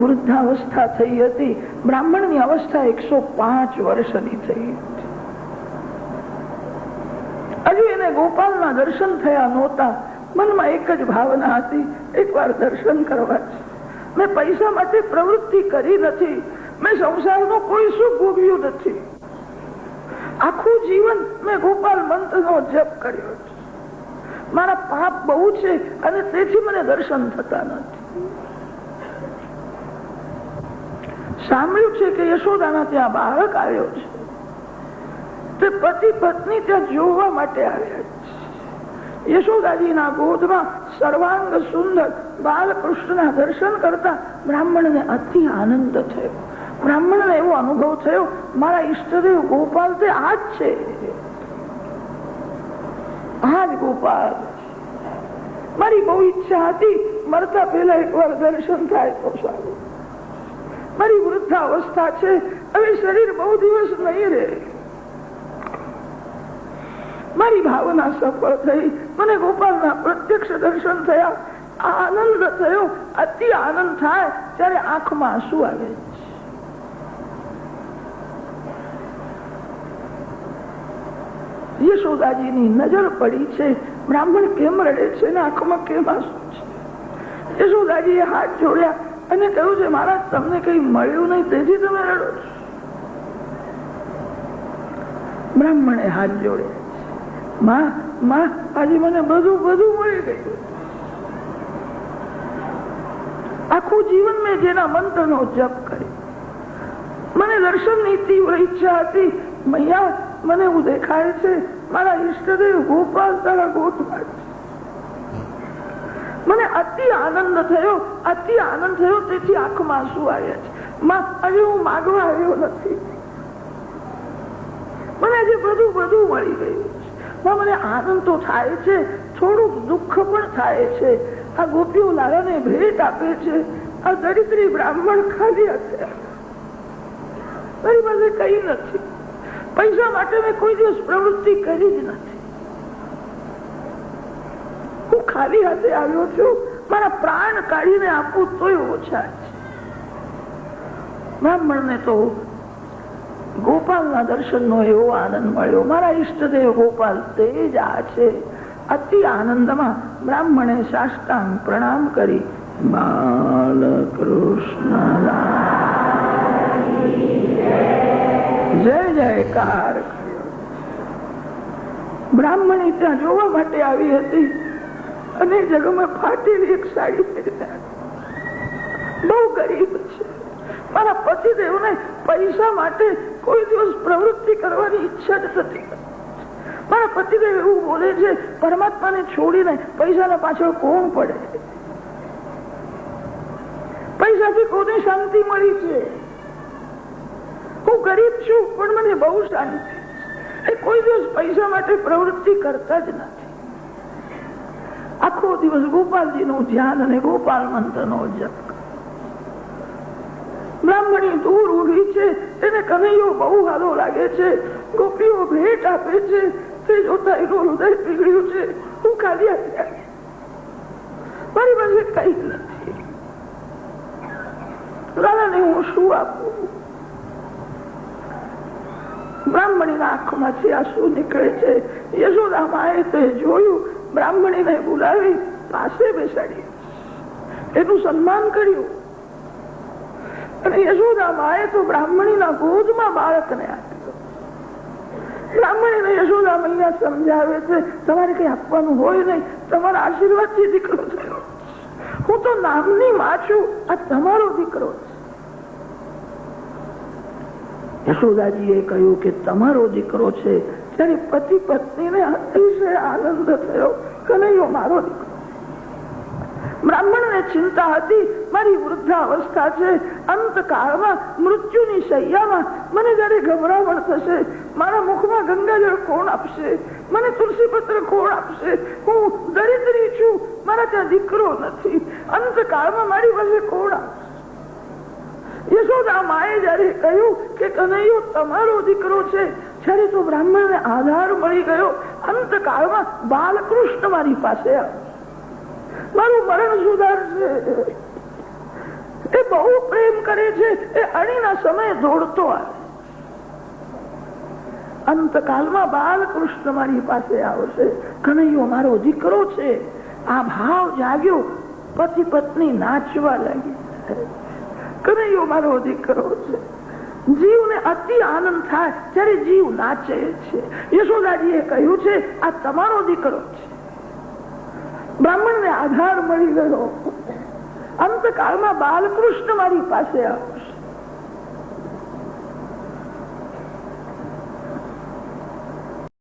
વૃદ્ધાવસ્થા થઈ હતી. બ્રાહ્મણની અવસ્થા 105 વર્ષની થઈ. હજુ એને ગોપાલના દર્શન થયા નહોતા. મનમાં એક જ ભાવના હતી, એકવાર દર્શન કરવા છે. મેં પૈસા માટે પ્રવૃત્તિ કરી નથી, મેં સંસારનો કોઈ સુખ ભોગવ્યું નથી. આખું જીવન મેં ગોપાલ મંત્રનો જપ કર્યો છે. મારા પાપ બહુ છે અને તેથી મને દર્શન થતા નથી. સાંભળ્યું છે કે યશોદાના ત્યાં બાળક આવ્યો છે, તે પતિ પત્ની ત્યાં જોવા માટે આવ્યા છે. યશોદાજીના ગોદમાં સર્વાંગ સુંદર બાલકૃષ્ણના દર્શન કરતા બ્રાહ્મણને અતિ આનંદ થયો. બ્રાહ્મણને એવો અનુભવ થયો, મારા ઈષ્ટદેવ ગોપાલ તે આ જ છે, આ જ ગોપાલ. મારી બહુ ઈચ્છા હતી મરતા પહેલા એકવાર દર્શન થાય તો સારું. મારી વૃદ્ધાવસ્થા છે, હવે શરીર બહુ દિવસ નહીં રહે. મારી ભાવના સફળ થઈ, મને ગોપાલના પ્રત્યક્ષ દર્શન થયા. આનંદ થયો. અતિ આનંદ થાય ત્યારે આંખમાં આંસુ આવે. યશોદાજીની નજર પડી છે, બ્રાહ્મણ કેમ રડે છે ને આંખમાં કેમ આંસુ છે. યશોદાજીએ હાથ જોડ્યા અને કહ્યું છે, મહારાજ તમને કઈ મળ્યું નહીં તેથી તમે રડો છો. બ્રાહ્મણે હાથ જોડે, માં આજે મને બધું મળી ગયું. આખું જીવન મેં જેના મંત્રનો જપ કર્યો, મને દર્શનની તીવ્ર ઈચ્છા હતી. મૈયા મને એવું દેખાય છે મારા ઈષ્ટદેવ ગોપાલ તારા ગોતમાં છે. મને અતિ આનંદ થયો, અતિ આનંદ થયો તેથી આંખમાં આંસુ આવ્યા છે. માં આજે હું માગવા આવ્યો નથી, મને આજે બધું મળી ગયું છે. મને આનંદ તો થાય છે, થોડુંક દુઃખ પણ થાય છે. આ ગોપીઓ લાલાને ભેટ આપે છે, આ દરિદ્રી બ્રાહ્મણ ખાલી હશે, મારી પાસે કઈ નથી. પૈસા માટે મેં કોઈ દિવસ પ્રવૃત્તિ કરી જ નથી. હું ખાલી હાથે આવ્યો છું, મારા પ્રાણ કાઢીને આપું તોય ઓછા છે. બ્રાહ્મણને તો ગોપાલના દર્શનનો એવો આનંદ મળ્યો. મારા ઈષ્ટદેવ ગોપાલ તે જ આ છે. અતિ આનંદમાં બ્રાહ્મણે સાષ્ટાંગ પ્રણામ કરી બાલકૃષ્ણ જય જયકાર. બ્રાહ્મણી ત્યાં જોવા માટે આવી હતી અને જગમાં ફાટેલી એક સાડી પહેરી, બહુ ગરીબ છે. મારા પતિદેવને પૈસા માટે કોઈ દિવસ પ્રવૃત્તિ કરવાની ઈચ્છા જ નથી. મારા પતિદેવ એવું બોલે છે, પરમાત્માને છોડીને પૈસાના પાછળ કોણ પડે? પૈસાથી કોની શાંતિ મળી છે? હું ગરીબ છું પણ મને બહુ શાંતિ. એ કોઈ દિવસ પૈસા માટે પ્રવૃત્તિ કરતા જ નથી. આખો દિવસ ગોપાલજીનું ધ્યાન અને ગોપાલ મંત્રનો જપ. બ્રાહ્મણી દૂર ઉભી છે, તેને કનૈયો બહુ સારો લાગે છે. ગોપીઓ ભેટ આપે છે, તે જોતા એનું હૃદય પીગળ્યું છે. હું ખાલી હાથે આવી, મારી પાસે કઈ નથી. લાલાને હું શું આપું? બ્રાહ્મણીના આંખમાંથી આંસુ નીકળે છે. યશોદા માએ તે જોયું, બ્રાહ્મણીને બોલાવી પાસે બેસાડી, એનું સન્માન કર્યું. અને યશોદા માએ તો બ્રાહ્મણીના ગોદમાં બાળકને આપ્યું. બ્રાહ્મણીને યશોદા મૈયા સમજાવે છે, તમારે કઈ આપવાનું હોય નહીં, તમારા આશીર્વાદથી દીકરો થયો. હું તો નામની માં છું, આ તમારો દીકરો છે. યશોદાજીએ કહ્યું કે તમારો દીકરો છે. ત્યારે પતિ પત્નીને અતિશય આનંદ થયો, કનૈયો મારો દીકરો. બ્રાહ્મણને ચિંતા હતી, મારી વૃદ્ધાવસ્થા છે, અંતકાળમાં મૃત્યુની શૈયામાં મને જયારે ગભરામણ થશે, મારા મુખમાં ગંગાજળ કોણ આપશે? મને તુલસીપત્ર કોણ આપશે? હું દરિદ્રી છું, મારા ત્યાં દીકરો નથી. અંતકાળમાં મારી પાસે કોણ આપશે? યશોદા માએ જયારે કહ્યું કે કનૈયો તમારો દીકરો છે, ત્યારે તો બ્રાહ્મણને આધાર મળી ગયો. અંતકાળમાં બાલકૃષ્ણ મારી પાસે આવ્યો, મારું મરણ સુધારશે. એ બહુ પ્રેમ કરે છે. એ અણીના સમયે દોડતો આવે. અંતકાલમાં બાલકૃષ્ણ મારી પાસે આવશે. કનૈયો મારો દીકરો છે. આ ભાવ જાગ્યો. પતિ પત્ની નાચવા લાગી. કનૈયો મારો દીકરો છે. જીવને અતિ આનંદ થાય ત્યારે જીવ નાચે છે. યશોદાજીએ કહ્યું છે આ તમારો દીકરો છે. બ્રાહ્મણને આધાર મળી ગયો. અંતકાળમાં બાલકૃષ્ણ મારી પાસે આવશે.